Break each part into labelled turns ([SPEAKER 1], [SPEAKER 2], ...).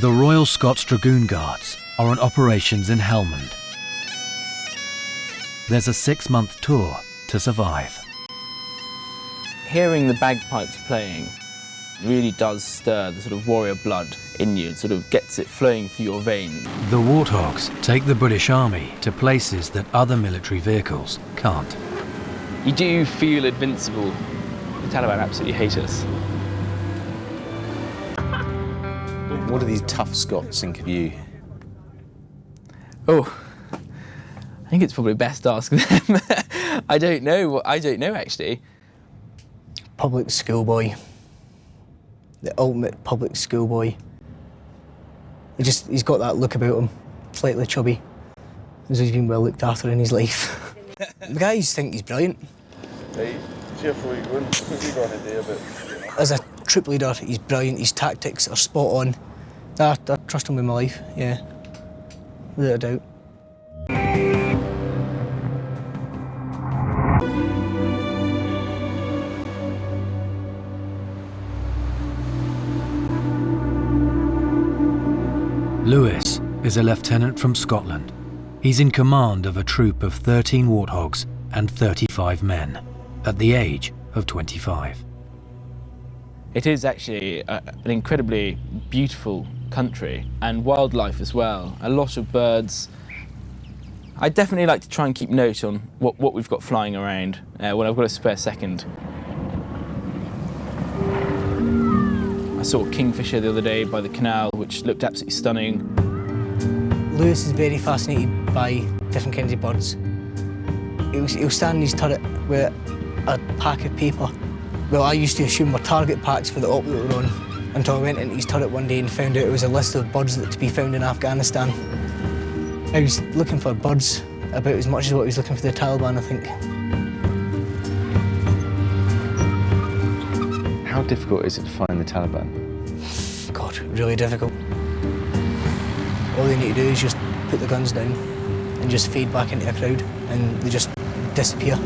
[SPEAKER 1] The Royal Scots Dragoon Guards are on operations in Helmand. There's a 6-month tour to survive.
[SPEAKER 2] Hearing the bagpipes playing really does stir the sort of warrior blood in you. It sort of gets it flowing through your veins.
[SPEAKER 1] The Warthogs take the British Army to places that other military vehicles can't.
[SPEAKER 2] You do feel invincible. The Taliban absolutely hate us.
[SPEAKER 3] What do these tough Scots think of you?
[SPEAKER 2] Oh, I think it's probably best to ask them. I don't know actually.
[SPEAKER 4] Public schoolboy. The ultimate public schoolboy. He's got that look about him, slightly chubby. As he's been well looked after in his life. The guys think he's brilliant.
[SPEAKER 5] Right, cheerful you going. What are you going to do about?
[SPEAKER 4] As a troop leader, he's brilliant. His tactics are spot on. I trust him with my life, yeah, without a doubt.
[SPEAKER 1] Lewis is a lieutenant from Scotland. He's in command of a troop of 13 Warthogs and 35 men at the age of 25.
[SPEAKER 2] It is actually an incredibly beautiful country, and wildlife as well. A lot of birds. I definitely like to try and keep note on what we've got flying around when I've got a spare second. I saw a kingfisher the other day by the canal, which looked absolutely stunning.
[SPEAKER 4] Lewis is very fascinated by different kinds of birds. He'll stand in his turret with a pack of paper. Well, I used to assume were target packs for the op that we were on, until I went into his turret one day and found out it was a list of birds that to be found in Afghanistan. I was looking for birds about as much as what he was looking for the Taliban, I think.
[SPEAKER 3] How difficult is it to find the Taliban?
[SPEAKER 4] God, really difficult. All they need to do is just put the guns down and just fade back into a crowd, and they just disappear.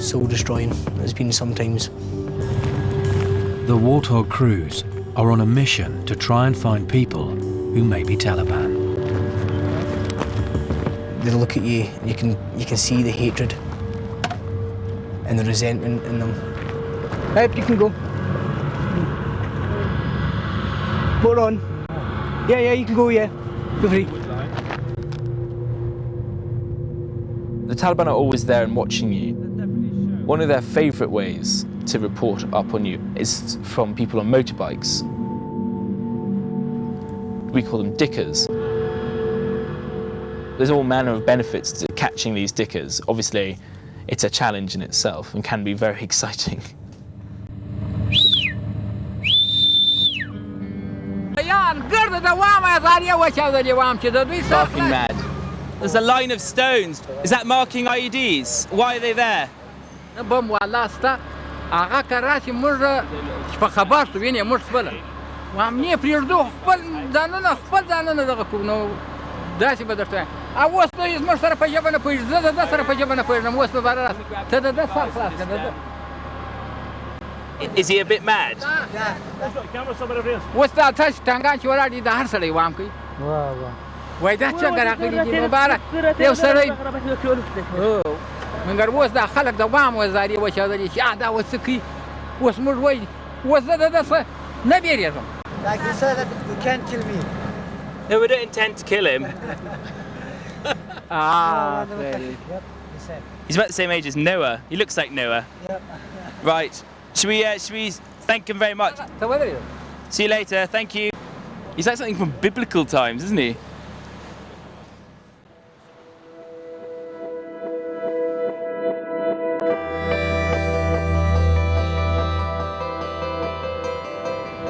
[SPEAKER 4] Soul destroying, it's been sometimes.
[SPEAKER 1] The Warthog crews are on a mission to try and find people who may be Taliban.
[SPEAKER 4] They look at you and you can see the hatred and the resentment in them. Right, you can go. More on. Yeah, you can go, yeah. Feel free.
[SPEAKER 2] The Taliban are always there and watching you. One of their favourite ways to report up on you is from people on motorbikes. We call them dickers. There's all manner of benefits to catching these dickers. Obviously, it's a challenge in itself and can be very exciting. Barking mad.
[SPEAKER 6] There's a line of stones. Is that marking IEDs? Why are they there? Is he a bit mad?
[SPEAKER 7] Like you said that you can't kill me.
[SPEAKER 6] No, we don't intend to kill him. He's about the same age as Noah. He looks like Noah.
[SPEAKER 7] Yep.
[SPEAKER 6] Right. Should we thank him very much? See you later. Thank you. He's like something from biblical times, isn't he?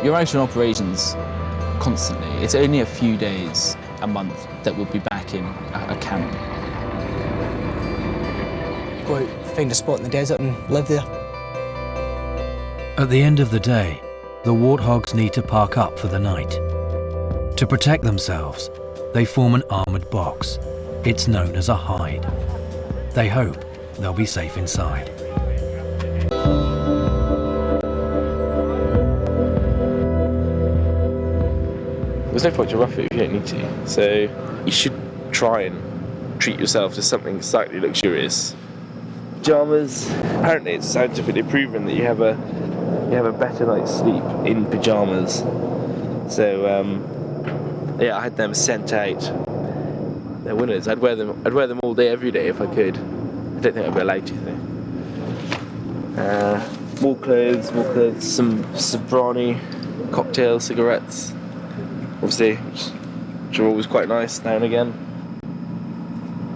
[SPEAKER 2] You're out on operations constantly. It's only a few days a month that we'll be back in a camp.
[SPEAKER 4] Go out, find a spot in the desert and live there.
[SPEAKER 1] At the end of the day, the Warthogs need to park up for the night. To protect themselves, they form an armoured box. It's known as a hide. They hope they'll be safe inside.
[SPEAKER 2] there's no point to rough it if you don't need to. So you should try and treat yourself to something slightly luxurious. Pyjamas, apparently it's scientifically proven that you have a better night's sleep in pyjamas. So yeah, I had them sent out. They're winners. I'd wear them all day, every day if I could. I don't think I'd be allowed to though. More clothes, some Sobrani cocktails, cigarettes, obviously, which are always quite nice now and again.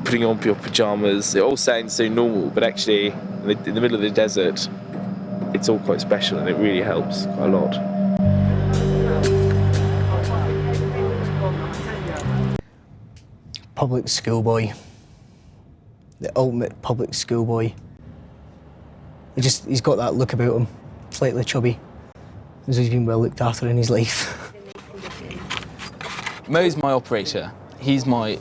[SPEAKER 2] Putting on your pyjamas, it all sounds so normal, but actually in the middle of the desert, it's all quite special and it really helps quite a lot.
[SPEAKER 4] Public schoolboy. The ultimate public schoolboy. He's got that look about him, slightly chubby. As he's been well looked after in his life.
[SPEAKER 2] Mo's my operator. He's my,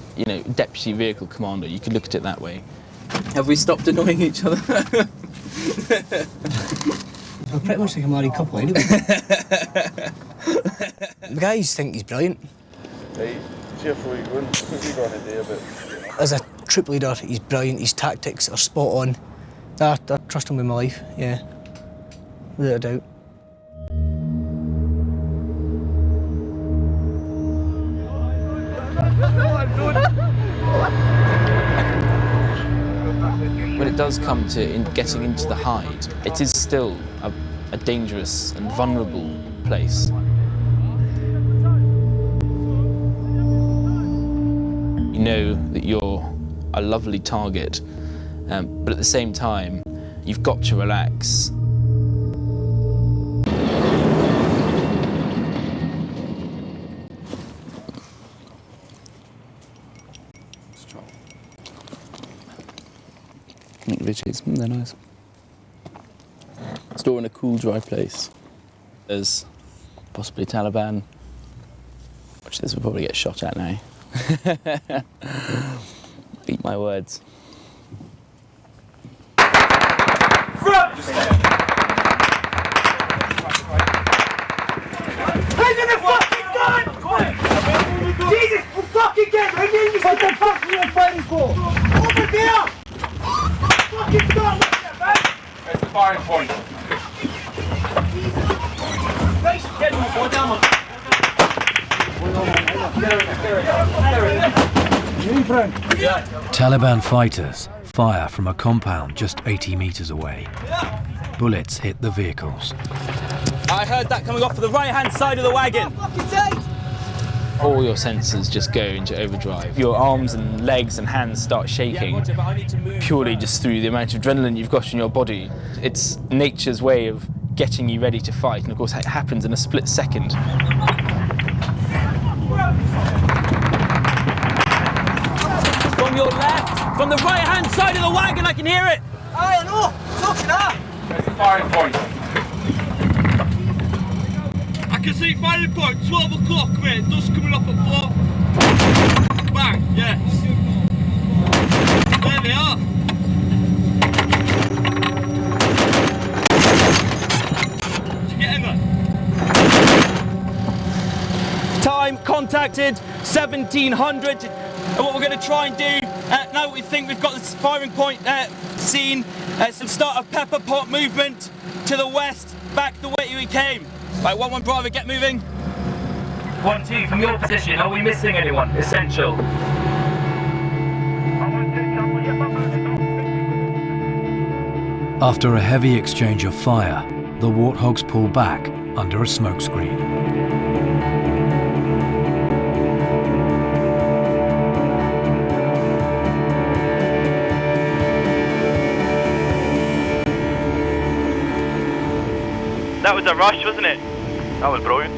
[SPEAKER 2] deputy vehicle commander. You could look at it that way. Have we stopped annoying each other?
[SPEAKER 4] We're pretty much like a married couple anyway. The guys think he's brilliant.
[SPEAKER 5] Right, cheerful you going. What are you going to do about it?
[SPEAKER 4] As a troop leader, he's brilliant. His tactics are spot on. I trust him with my life, yeah. Without a doubt.
[SPEAKER 2] When it does come to getting into the hide, it is still a dangerous and vulnerable place. You know that you're a lovely target, but at the same time, you've got to relax. Veggies, they're nice. Store in a cool, dry place. There's possibly Taliban, which this will probably get shot at now. Eat my words.
[SPEAKER 7] Jesus, we'll fucking get him! What the fuck are you fighting for? Over there! Fucking stop!
[SPEAKER 6] That's the firing point. Get him, go down.
[SPEAKER 1] Taliban fighters fire from a compound just 80 metres away. Bullets hit the vehicles.
[SPEAKER 6] I heard that coming off the right-hand side of the wagon.
[SPEAKER 2] All your senses just go into overdrive. Your arms and legs and hands start shaking, purely just through the amount of adrenaline you've got in your body. It's nature's way of getting you ready to fight, and of course it happens in a split second.
[SPEAKER 6] From your left, from the right-hand side of the wagon, I can hear it.
[SPEAKER 7] I know, talking up.
[SPEAKER 6] That's the firing point.
[SPEAKER 8] I can see firing point, 12 o'clock, mate, dust coming off at 4. Bang, yes. There they are. Did you get him, man?
[SPEAKER 6] Time contacted 1700. And what we're going to try and do, now that we think we've got this firing point seen, some start of pepper pot movement to the west, back the way we came. Right, 1-1 Bravo, get moving. 1-2, from your position, are we missing anyone? Essential.
[SPEAKER 1] After a heavy exchange of fire, the Warthogs pull back under a smokescreen.
[SPEAKER 9] That was a rush, wasn't it? That was brilliant.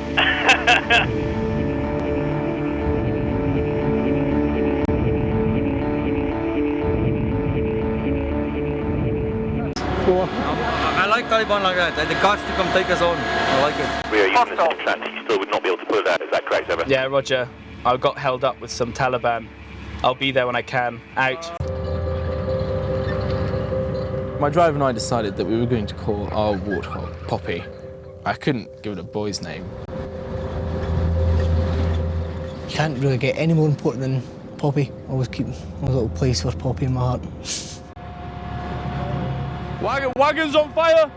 [SPEAKER 10] I like Taliban like that. The guts to come take us on. I like it.
[SPEAKER 9] We are using this as a trend. You still would not be able to pull it out. Is that correct, Ever?
[SPEAKER 6] Yeah, roger. I got held up with some Taliban. I'll be there when I can. Out.
[SPEAKER 2] My driver and I decided that we were going to call our Warthog Poppy. I couldn't give it a boy's name.
[SPEAKER 4] can't really get any more important than Poppy. I always keep a little place for Poppy in my heart.
[SPEAKER 8] Wagons on fire!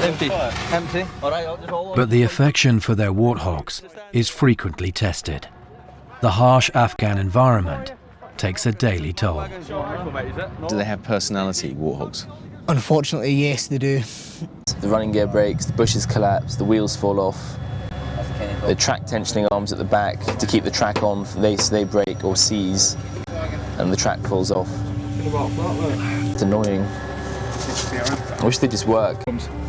[SPEAKER 10] Empty. Empty. All right, I'll just hold on.
[SPEAKER 1] But the affection for their Warthogs is frequently tested. The harsh Afghan environment takes a daily toll.
[SPEAKER 3] Do they have personality, Warthogs?
[SPEAKER 4] Unfortunately, yes, they do.
[SPEAKER 2] The running gear breaks, the bushes collapse, the wheels fall off. The track tensioning arms at the back to keep the track on, they break or seize, and the track falls off. It's annoying. I wish they just work.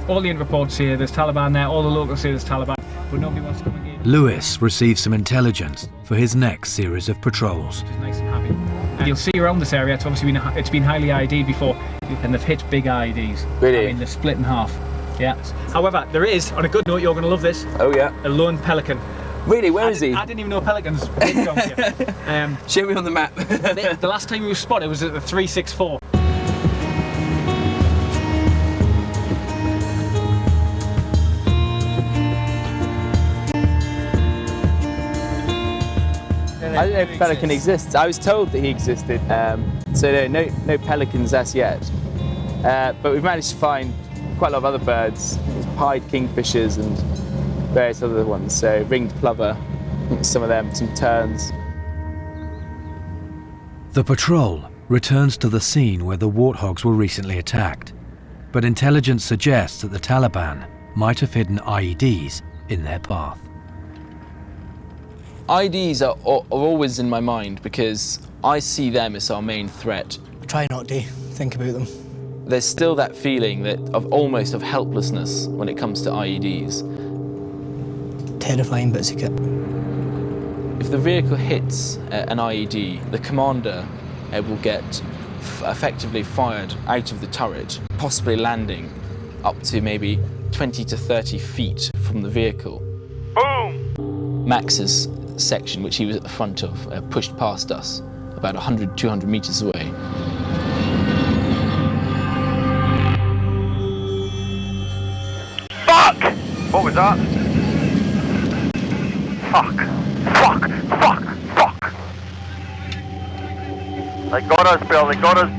[SPEAKER 11] All the reports here, there's Taliban there, all the locals say there's Taliban, but nobody wants to come again.
[SPEAKER 1] Lewis receives some intelligence for his next series of patrols.
[SPEAKER 11] Which is nice and happy. And you'll see around this area, it's been highly ID'd before, and they've hit big IEDs.
[SPEAKER 2] Really?
[SPEAKER 11] I mean, they're split in half. Yeah. However, there is, on a good note, you're going to love this.
[SPEAKER 2] Oh yeah.
[SPEAKER 11] A lone pelican.
[SPEAKER 2] Really? Where is he?
[SPEAKER 11] I didn't even know pelicans were big down here.
[SPEAKER 2] Show me on the map.
[SPEAKER 11] The last time he was spotted was at the 364.
[SPEAKER 2] I don't know if pelican exists. I was told that he existed, so no pelicans as yet. But we've managed to find quite a lot of other birds, pied kingfishers and various other ones. So ringed plover, I think some of them, some terns.
[SPEAKER 1] The patrol returns to the scene where the Warthogs were recently attacked, but intelligence suggests that the Taliban might have hidden IEDs in their path.
[SPEAKER 2] IEDs are always in my mind because I see them as our main threat.
[SPEAKER 4] I try not to think about them.
[SPEAKER 2] There's still that feeling almost of helplessness when it comes to IEDs.
[SPEAKER 4] Terrifying bits of kit.
[SPEAKER 2] If the vehicle hits an IED, the commander will get effectively fired out of the turret, possibly landing up to maybe 20 to 30 feet from the vehicle.
[SPEAKER 9] Boom!
[SPEAKER 2] Max's section, which he was at the front of, pushed past us about 100, 200 meters away.
[SPEAKER 9] Fuck! What was that? Fuck! Fuck! Fuck! Fuck! They got us, Bill, they got us.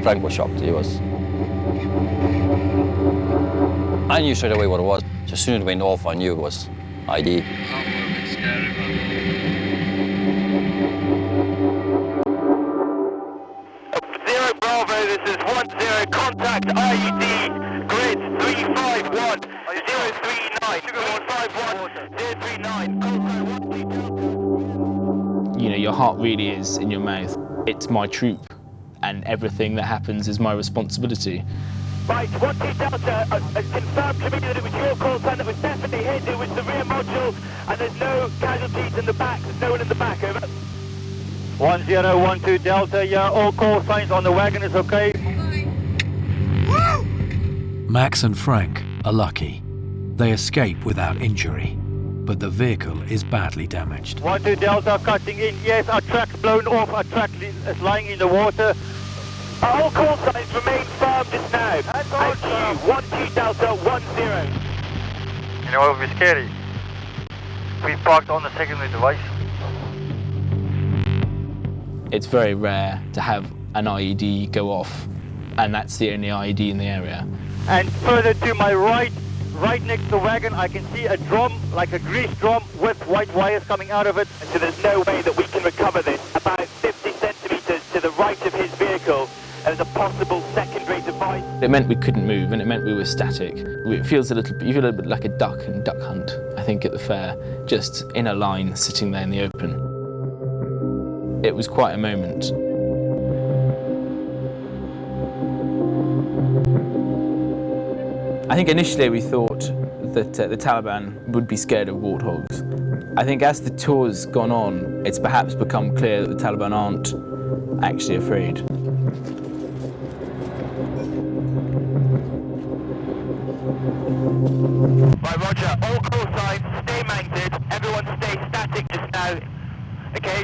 [SPEAKER 10] Frank was shocked, he was. I knew straight away what it was. As soon as it went off, I knew it was ID.
[SPEAKER 9] Zero Bravo, this is 10, contact IED, grid 351, 039, 351, 039,
[SPEAKER 2] You know, your heart really is in your mouth. It's my troop, and everything that happens is my responsibility.
[SPEAKER 9] Right, 12 Delta, confirmed to me that it was your call sign that was definitely hit. It was the rear module, and there's no casualties in the back. There's no one in the back, over.
[SPEAKER 8] 1012 Delta, yeah, all call signs on the wagon is okay.
[SPEAKER 1] Max and Frank are lucky. They escape without injury, but the vehicle is badly damaged.
[SPEAKER 8] 12 Delta cutting in, yes, our track's blown off, our track is lying in the water.
[SPEAKER 9] All call signs remain firm just now. And you, 12 Delta 10.
[SPEAKER 8] You know what would be scary? We parked on the secondary device.
[SPEAKER 2] It's very rare to have an IED go off, and that's the only IED in the area.
[SPEAKER 8] And further to my right next to the wagon, I can see a drum, like a grease drum with white wires coming out of it.
[SPEAKER 9] So there's no way that we can recover this. About 50 centimetres to the right of his vehicle, there's a possible secondary device.
[SPEAKER 2] It meant we couldn't move, and it meant we were static. It feels you feel a little bit like a duck in duck hunt, I think, at the fair, just in a line, sitting there in the open. It was quite a moment. I think initially we thought that the Taliban would be scared of warthogs. I think as the tour's gone on, it's perhaps become clear that the Taliban aren't actually afraid.
[SPEAKER 9] Right, roger. All call signs, stay mounted. Everyone stay static just now. Okay?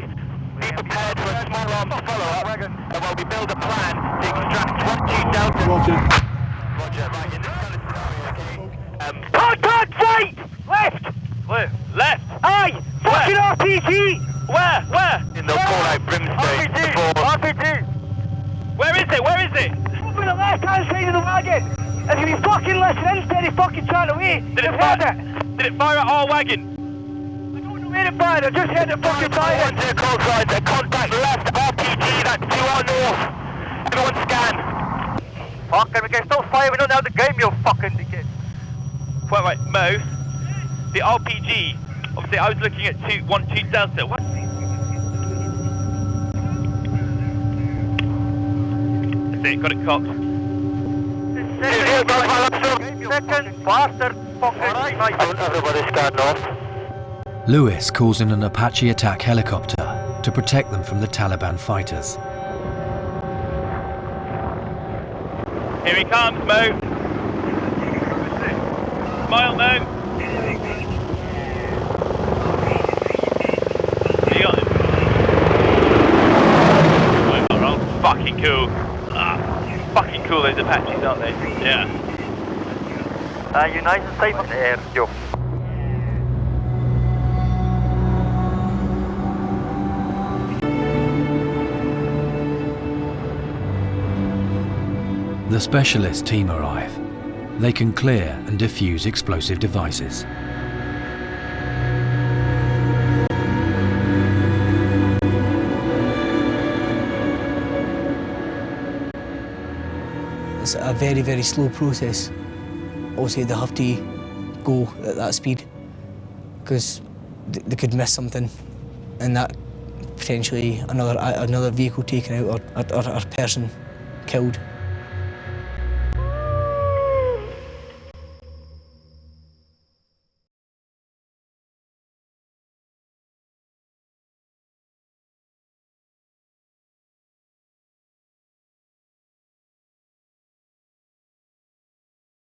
[SPEAKER 9] Be prepared for a small arms follow-up, and while we build a plan to extract 12 Delta. Roger. Roger, right, in this kind of scenario, okay? Contact right! Left!
[SPEAKER 8] Left!
[SPEAKER 9] RPG! Where? And they'll call out Brimstone. RPG! Where is it?
[SPEAKER 7] Over the left-hand side of the wagon! And if you fucking listen instead of fucking trying away,
[SPEAKER 9] Did it fire at our wagon?
[SPEAKER 7] I don't know where it fired, I just heard it fucking fire.
[SPEAKER 9] One to the call signs, a contact left RPG, that's to our north. Everyone scan. Fucking, we can still fire, we don't know the game, you fucking dickhead. Wait, Mo, the RPG, obviously I was looking at 212 Delta, what? That's it, got it cocked. Second, bastard, fucking right. Everybody stand off.
[SPEAKER 1] Lewis calls in an Apache attack helicopter to protect them from the Taliban fighters.
[SPEAKER 9] Here he comes, Mo. Smile, Mo. You got him. Oh, fucking cool. Fucking cool, those Apaches, aren't they? Yeah. United States on the air, Joe.
[SPEAKER 1] The specialist team arrive. They can clear and defuse explosive devices.
[SPEAKER 4] It's a very, very slow process. Obviously, they have to go at that speed because they could miss something, and that potentially another vehicle taken out or a person killed.